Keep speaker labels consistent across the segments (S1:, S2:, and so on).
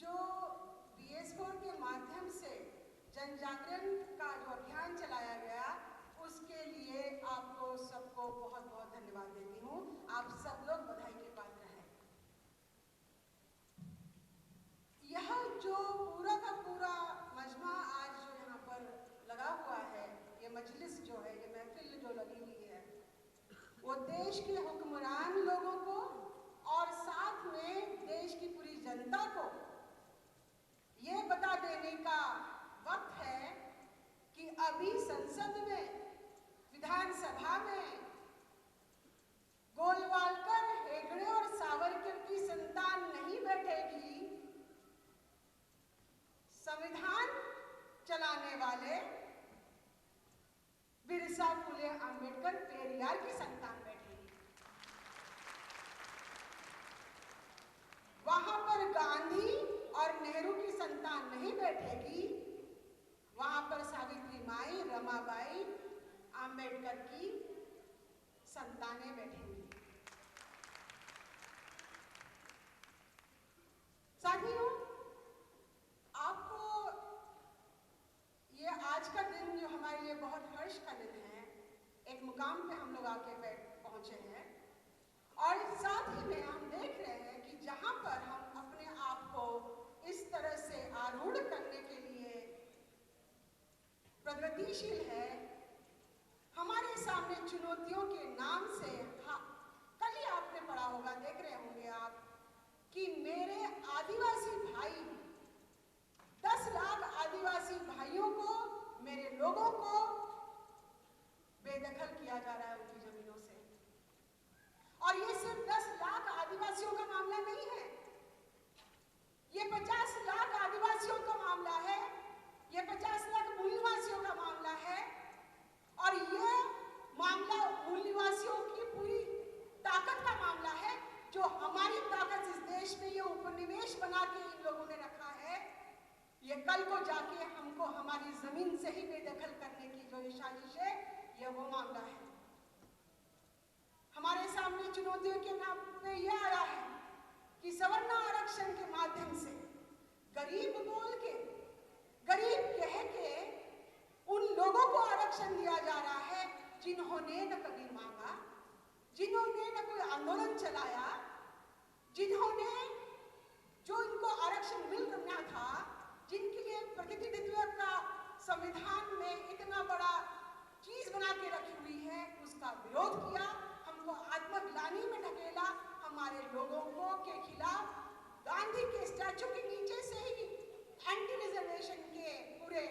S1: जो BS4 के माध्यम से जन जागरण का जो अभियान चलाया गया, उसके लिए आपको सबको बहुत बहुत धन्यवाद देती हूँ। आप सब लोग बधाई के पात्र हैं। यह जो पूरा का पूरा मजमा आज जो यहाँ पर लगा हुआ है, ये मजलिस जो है, ये महफिल जो लगी हुई है, वो देश के हुक्मरान लोगों को और साथ में देश की पूरी जनता को ये बता देने का वक्त है कि अभी संसद में, विधानसभा में गोलवालकर, हेगड़े और सावरकर की संतान नहीं बैठेगी। संविधान चलाने वाले बिरसा फुले अंबेडकर, पेरियार की संतान बैठेगी। वहां पर गांधी और नेहरू की संतान नहीं बैठेगी। वहां पर सावित्री माई, रमाबाई, अंबेडकर की संतानें बैठेंगी। साथियों, आपको ये आज का दिन जो हमारे लिए बहुत हर्ष का दिन है, एक मुकाम पे हम लोग आके पहुंचे हैं और साथ ही में हम देख रहे हैं कि जहां पर हम अपने आप को इस तरह से आरूढ़ करने के लिए प्रगतिशील है, हमारे सामने चुनौतियों के नाम से, हाँ, कल ही आपने पढ़ा होगा, देख रहे होंगे आप कि मेरे आदिवासी भाई, 10 लाख आदिवासी भाइयों को, मेरे लोगों को बेदखल किया जा रहा है उनकी जमीनों से। और ये सिर्फ 10 लाख आदिवासियों का मामला नहीं है, ये 50 लाख आदिवासियों का मामला है, ये 50 लाख मूल निवासियों का मामला है। और ये मामला मूल निवासियों की पूरी ताकत का मामला है, जो हमारी ताकत इस देश में ये उपनिवेश बना के इन लोगों ने रखा है। ये कल को जाके हमको हमारी जमीन से ही बेदखल करने की जो ये साजिश है, ये वो मामला है। हमारे सामने चुनौतियों के नाम पे ये आया है कि सवर्ण आरक्षण के माध्यम से गरीब बोल के, गरीब कह के उन लोगों को आरक्षण दिया जा रहा है जिन्होंने न कभी मांगा, जिन्होंने न कोई आंदोलन चलाया, जिन्होंने, जो इनको आरक्षण मिलना था, जिनके लिए प्रतिनिधित्व का संविधान में इतना बड़ा चीज बना के रखी हुई है, उसका विरोध किया, हमको आत्मग्लानि में ढकेला, हमारे लोगों को के खिलाफ गांधी के स्टैचू के नीचे से ही एंटी रिजर्वेशन के पूरे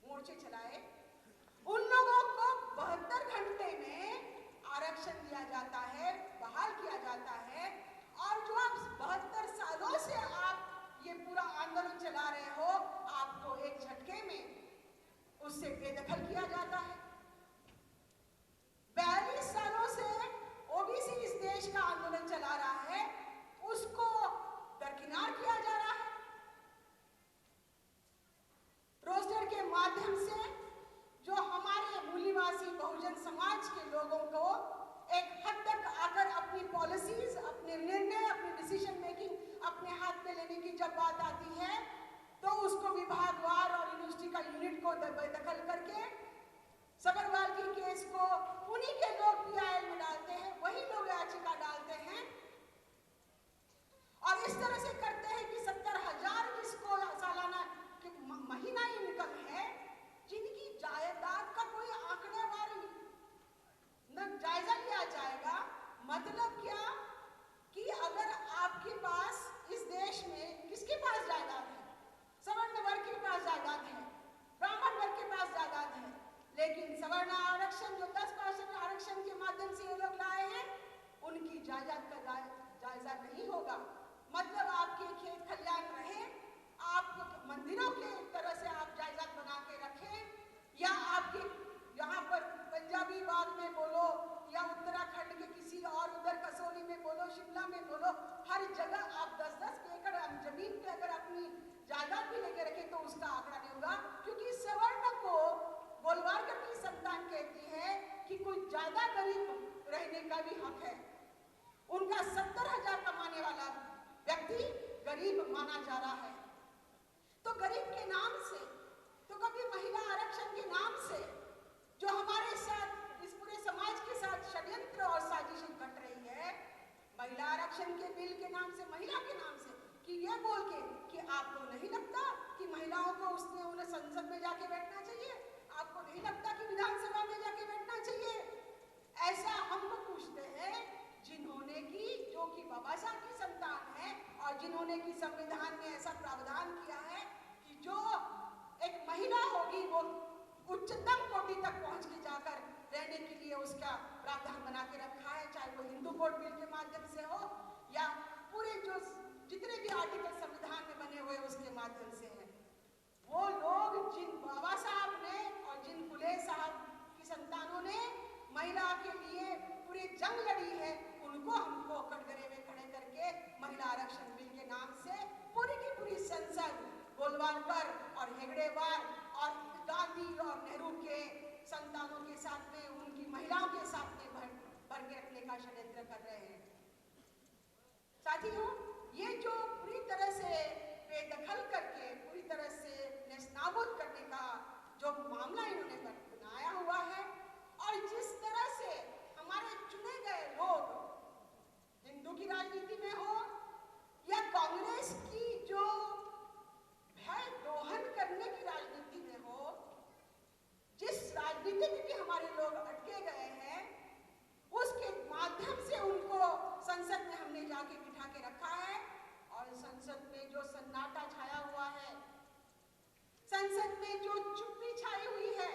S1: मोर्चे चलाए। उन लोगों को 72 घंटे में आरक्षण दिया जाता है, बहाल किया जाता है, और जो आप 72 सालों से आप ये पूरा आंदोलन चला रहे हो, आपको एक झटके में उससे बेदखल किया जाता है। 42 सालों से ओबीसी इस देश का आंदोलन चला रहा है, उसको दरकिनार किया जा रहा है। रोस्टर के माध्यम से जो हमारे मूल निवासी बहुजन समाज के लोगों को एक हद तक आकर अपनी पॉलिसीज, अपने निर्णय, अपनी डिसीजन मेकिंग अपने हाथ में लेने की जब बात आती है, तो उसको विभागवार और यूनिवर्सिटी का यूनिट को दखल करके सबरवाल की केस को उन्हीं के लोग PIL में डालते हैं, वही लोग याचिका डालते हैं और इस तरह से करते हैं कि 70,000 जिसको सालाना महीना इनकम है, जिनकी जायदाद का कोई आंकड़ेवार न जायजा लिया जाएगा। मतलब क्या कि अगर आपके पास इस देश में, किसके पास जायदाद है? सवर्ण वर्ग के पास जायदाद है, ब्राह्मण वर्ग के पास जायदाद है, लेकिन सवर्ण आरक्षण जो 10% आरक्षण के माध्यम से ये लोग लाए हैं, उनकी जायदाद का जायजा नहीं होगा। मतलब आपके खेत खलियान रहे, आप मंदिरों के तरह से आप जायदाद बना के रखें, या आपके यहाँ पर पंजाबी बाग में बोलो, या उत्तराखंड के किसी और उधर कसौली में बोलो, शिमला में बोलो, हर जगह आप 10-10 एकड़ जमीन पे अगर अपनी जायदाद भी लेके रखें तो उसका आंकड़ा नहीं होगा, क्योंकि सवर्ण को गोलवालकर की संतान कहती है कि कोई ज्यादा गरीब रहने का भी हक है। उनका 70,000 कमाने वाला व्यक्ति गरीब माना जा रहा है। तो गरीब के नाम से, तो कभी महिला आरक्षण के नाम से जो हमारे साथ, इस पूरे समाज के साथ षड्यंत्र और साजिशें घट रही है, महिला आरक्षण के बिल के नाम से, महिला के नाम से, कि ये बोल के कि आपको नहीं लगता कि महिलाओं को उन्हें संसद में जाके बैठना चाहिए, आपको नहीं लगता कि विधानसभा में जाके बैठना चाहिए। ऐसा हम लोग पूछते हैं जिन्होंने की, जो कि बाबा साहब की संतान है और जिन्होंने की संविधान में ऐसा प्रावधान किया है कि जो एक महिला होगी वो उच्चतम कोटि तक पहुंच के जाकर रहने के लिए उसका प्रावधान बना के रखा है, चाहे वो हिंदू कोड बिल के माध्यम से हो या पूरे जो जितने भी आर्टिकल संविधान में बने हुए उसके माध्यम से है। वो लोग जिन बाबा साहब ने और जिन फुले साहब की संतानों ने महिला के लिए पूरी जंग लड़ी है, उनको हमको कटघरे में खड़े करके महिला आरक्षण बिल के नाम से पूरी की पूरी संसद गोलवालकर और हेगड़ेवार और गांधी और नेहरू के संतानों के साथ में, उनकी महिलाओं के साथ में भर के रखने का षड्यंत्र कर रहे हैं। साथियों, ये जो पूरी तरह से बेदखल करके, पूरी तरह से नेस्तनाबूद करने का जो मामला इन्होंने बनाया हुआ है, और जिस तरह से हमारे चुने गए लोग हिंदू की राजनीति में हो या कांग्रेस की जो भय दोहन करने की राजनीति में हो, जिस राजनीति में भी हमारे लोग अटके गए हैं, उसके माध्यम से उनको संसद में हमने जाके बिठा के रखा है। और संसद में जो सन्नाटा छाया हुआ है, संसद में जो चुप्पी छाई हुई है,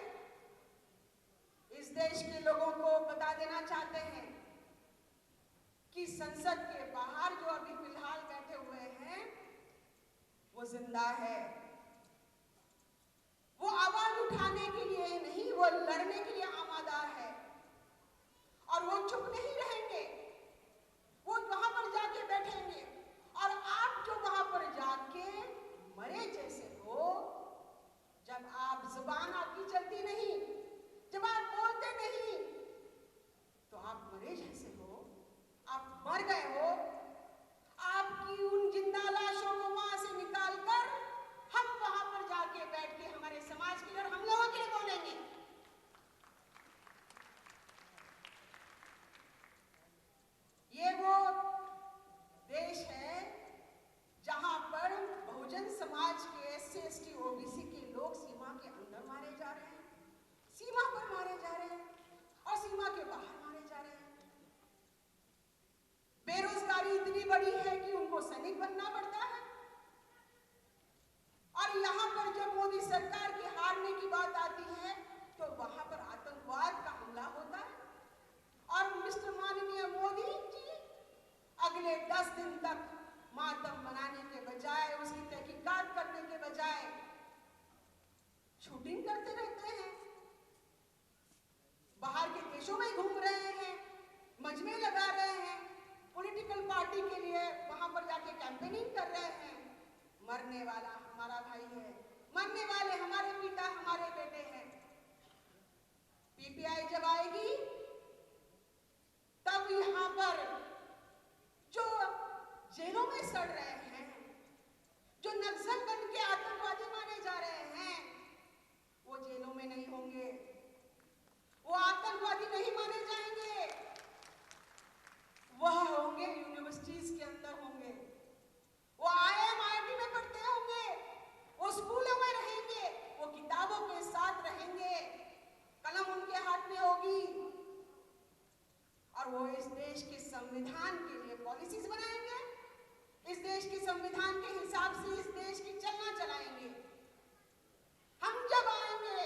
S1: इस देश के लोगों को बता देना चाहते हैं कि संसद के बाहर जो अभी फिलहाल बैठे हुए हैं वो जिंदा है। वो आवाज उठाने के लिए नहीं, वो लड़ने के लिए आमादा है और वो चुप नहीं रहेंगे, वो वहां पर जाके बैठेंगे। और आप जो वहां पर जाके मरे जैसे हो, जब आप जुबान आपकी चलती नहीं, जब आप बोलते नहीं, तो आप मरे जैसे हो, आप मर गए हो। आपकी उन जिंदा लाशों को वहां से निकालकर हम वहां पर जाके बैठ के हमारे समाज के लिए और हम लोगों के लिए बोलेंगे। ये वो देश है जहां पर बहुजन समाज के एससी, एसटी, ओबीसी के लोग सीमा के अंदर मारे जा रहे हैं, सीमा पर मारे जा रहे हैं और सीमा के बाहर मारे जा रहे हैं। बेरोजगारी इतनी बड़ी है कि उनको सैनिक बनना पड़ता है। और यहाँ पर जब मोदी सरकार की हारने की बात आती है तो वहां पर आतंकवाद का हमला होता है। और मिस्टर माननीय मोदी जी अगले 10 दिन तक मातम मनाने के बजाय, उसकी तहकीकात करने के बजाय शूटिंग करते रहते हैं, बाहर के देशों में घूम रहे हैं, मजमे लगा रहे हैं, पॉलिटिकल पार्टी के लिए वहां पर जाके कैंपेनिंग कर रहे हैं। मरने वाला हमारा भाई है, मरने वाले हमारे पिता, हमारे बेटे हैं। पीपीआई जब आएगी तब यहां पर जो जेलों में सड़ रहे हैं, जो नक्सल बन के आतंकवादी माने जा रहे हैं, वो जेलों में नहीं होंगे, वो आतंकवादी नहीं माने जाएंगे, वह होंगे यूनिवर्सिटीज के अंदर होंगे, वो IIM IIT में पढ़ते होंगे, वो स्कूलों में रहेंगे, वो किताबों के साथ रहेंगे, कलम उनके हाथ में होगी और वो इस देश के संविधान के लिए पॉलिसीज बनाएंगे, इस देश के संविधान के हिसाब से इस देश की चलना चलाएंगे। हम जब आएंगे,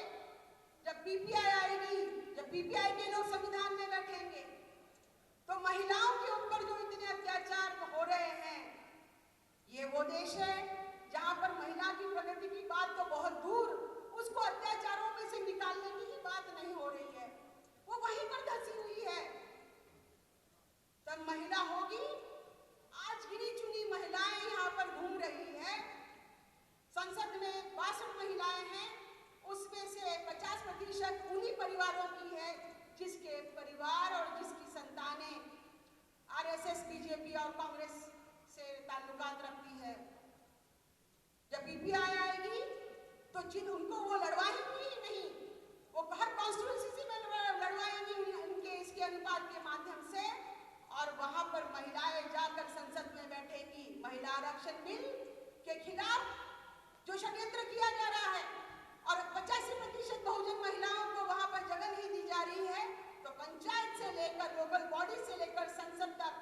S1: जब पीपीआई आएगी, जब पीपीआई के लोग संविधान में बैठेंगे, तो महिलाओं के ऊपर जो इतने अत्याचार हो रहे हैं, ये वो देश है जहां पर महिला की प्रगति की बात तो बहुत दूर, उसको अत्याचारों में से निकालने की ही बात नहीं हो रही है, वो वहीं पर धंसी हुई है। तब महिला होगी, आज गिनी चुनी महिलाएं यहाँ पर घूम रही है, संसद में 62 महिलाएं हैं, उसमें से 50% उन्हीं परिवारों की है जिसके परिवार और जिसकी संतानें आरएसएस, बीजेपी और कांग्रेस से ताल्लुकात रखती है। जिन उनको वो लड़वाएंगी ही नहीं, वो हर कॉन्स्टिट्यूंसी में लड़वाएंगी उनके इसके अनुपात के माध्यम से, और वहां पर महिलाएं जाकर संसद में बैठेंगी। महिला आरक्षण बिल के खिलाफ जो षड्यंत्र किया जा रहा है और 85% बहुजन महिलाओं को वहां पर जगह नहीं दी जा रही है, तो पंचायत से लेकर लोकल बॉडी से लेकर संसद तक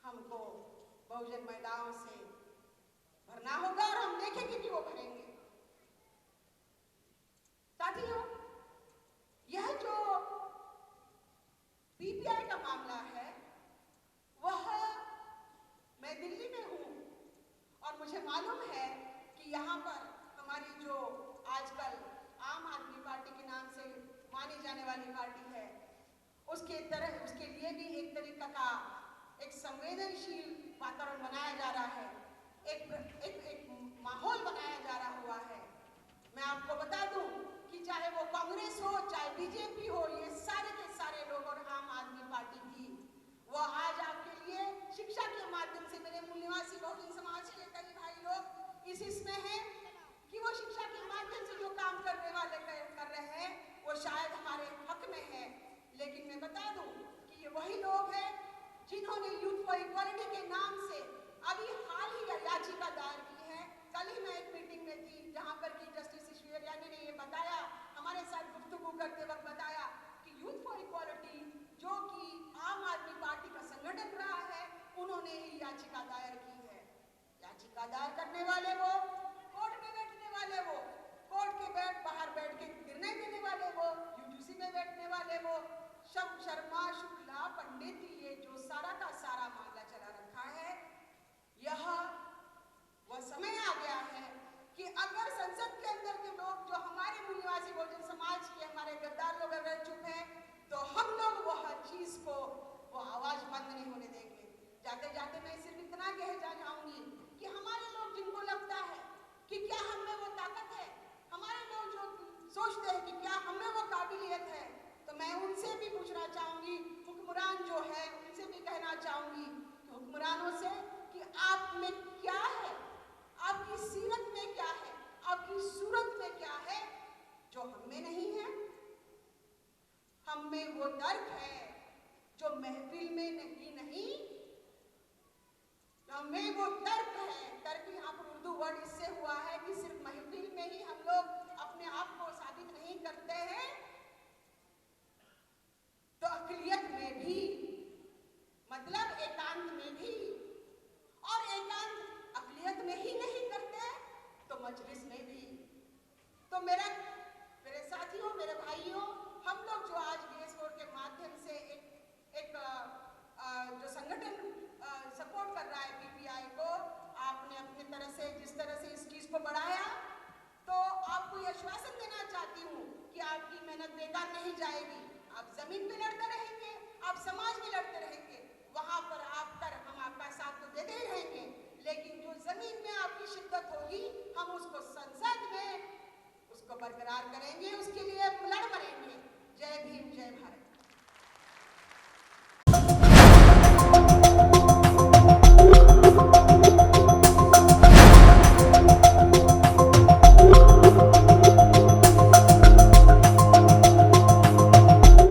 S1: हमको बहुजन महिलाओं से भरना होगा, और हम देखेंगे कि वो भरेंगे। साथियों, यह जो पीपीआई का मामला है, वह मैं दिल्ली में हूं और मुझे मालूम है कि यहाँ पर हमारी जो आजकल आम आदमी पार्टी के नाम से मानी जाने वाली पार्टी है, उसके लिए भी एक तरीका का एक संवेदनशील वातावरण बनाया जा रहा है, एक माहौल बनाया जा रहा हुआ है। मैं आपको बता दूं कि चाहे वो कांग्रेस हो, चाहे बीजेपी हो, ये सारे के सारे लोग और आम आदमी पार्टी भी, वो आज आपके लिए शिक्षा के माध्यम से, मेरे मूल निवासी बहुजन समाज के कई भाई लोग इसमें हैं कि वो शिक्षा के माध्यम से जो काम करने वाले कर रहे हैं, वो शायद हमारे हक में है। लेकिन मैं बता दूं कि ये वही लोग हैं जिन्होंने यूथ फॉर इक्वालिटी के नाम से अभी हाल ही याचिका दायर की है। कल ही मैं एक मीटिंग में थी जहां पर कि जस्टिस ईश्वर यानी ने ये बताया, हमारे साथ गुफ्तगू करते वक्त बताया कि यूथ फॉर इक्वालिटी जो कि आम आदमी पार्टी का संगठन रहा है, उन्होंने ही याचिका दायर की है। याचिका दायर करने वाले वो, कोर्ट में बैठने वाले वो, कोर्ट के बाहर बैठ के निर्णय देने वाले वो, यूजीसी में बैठने वाले वो, शर्मा शुक्ला पंडित, ये जो सारा का सारा मामला चला रखा है, यह वह समय आ गया है कि अगर संसद के अंदर के लोग जो हमारे मूल निवासी बहुजन समाज के हमारे गद्दार लोग अगर चुप हैं, तो हम लोग वह चीज को वो आवाज बंद नहीं होने देंगे। जाते जाते मैं सिर्फ इतना कह जाऊंगी कि हमारे लोग जिनको लगता है कि क्या हम में वो ताकत है, हमारे लोग जो सोचते हैं कि क्या हम में वो काबिलियत है, तो मैं उनसे भी पूछना चाहूंगी, हुक्मरान जो है उनसे भी कहना चाहूंगी कि हुक्मरानों से कि आप में क्या है, आपकी सीरत में क्या है, आपकी सूरत में क्या है जो हम में नहीं है। हम में वो तर्क है जो महफिल में